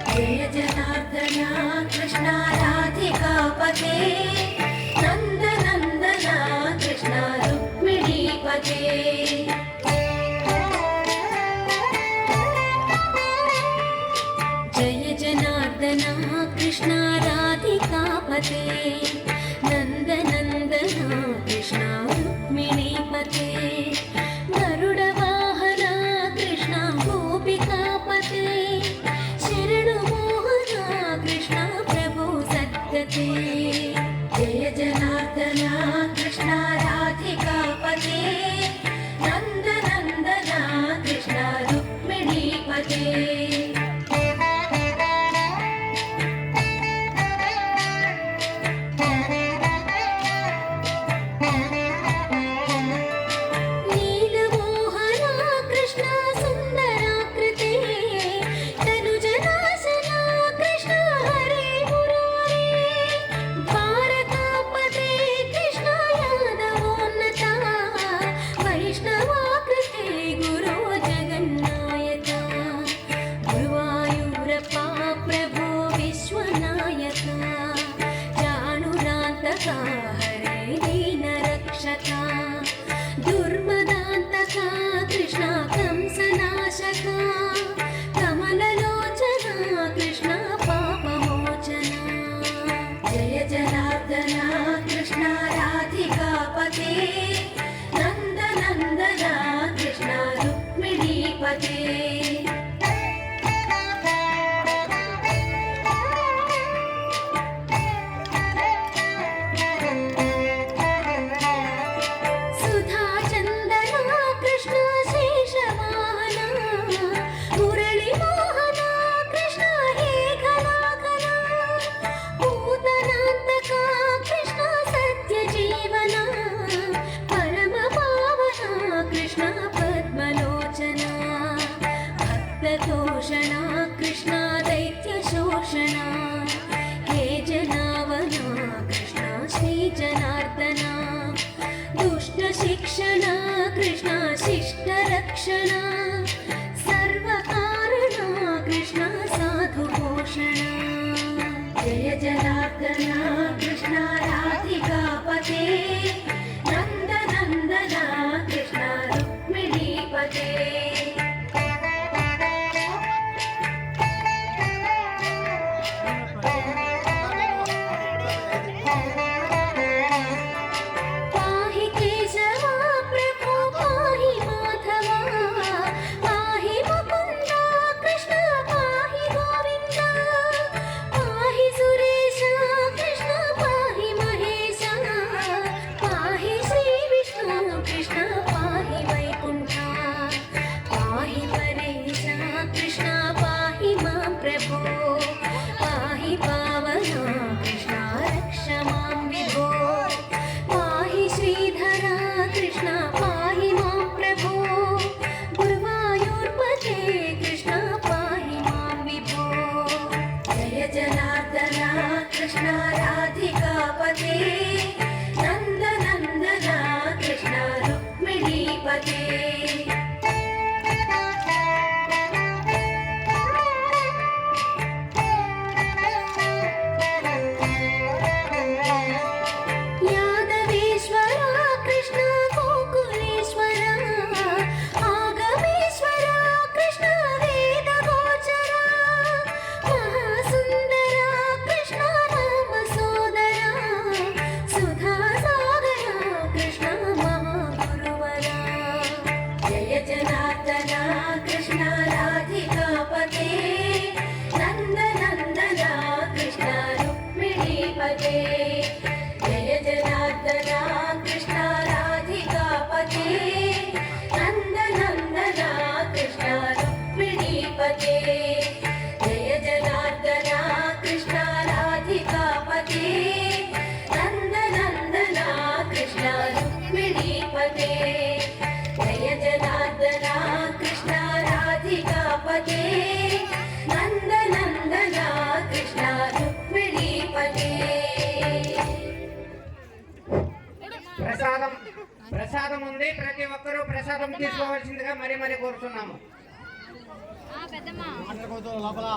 जय जनार्दना कृष्ण राधिकापते नंद नंदना कृष्ण रुक्मिणीपते जय जनार्दना कृष्ण राधिकापते नंद नंदना कृष्ण रुक्मिणीपते गरुड वाहन कृष्ण गोपिकापते शरणु मोहन कृष्ण प्रभु सद्गते जय जनार्दना कृष्ण राधिकापते नंद नंदना कृष्ण रुक्मिणीपते हरे दीन रक्षका दुर्मदान्तका कृष्ण कंसनाशका कमललोचना कृष्ण पापमोचना जय जनार्दना कृष्ण राधिकापते नंद नंदना कृष्ण रुक्मिणीपते तोषणा कृष्ण दैत्यशोषणा हे जनावना कृष्ण श्रीजनार्दना दुष्टशिक्षणा कृष्ण शिष्टरक्षणा सर्वकारणा कृष्ण साधुपोषणा जय जनार्दना कृष्ण राधिकापते नंद नंदना कृष्ण रुक्मिणीपते कृष्ण राधिकापते नंद नंदना कृष्ण रुक्मिणीपते कृष्ण राधिकापते नंद नंदना कृष्ण रुक्मिणीपते जय जनार्दना कृष्ण राधिकापते नंद नंदना कृष्ण रुक्मिणीपते जय जनार्दना कृष्ण राधिकापते नंद नंदना कृष्ण रुक्मिणीपते जय जनार्दना कृष्ण राधिकापते नंद नंदना कृष्ण रुक्मिणीपते प्रसादम ప్రసాదం ఉంది. ప్రతి ఒక్కరూ ప్రసాదం తీసుకోవాల్సిందిగా మరీ కోరుతున్నాము. లోపల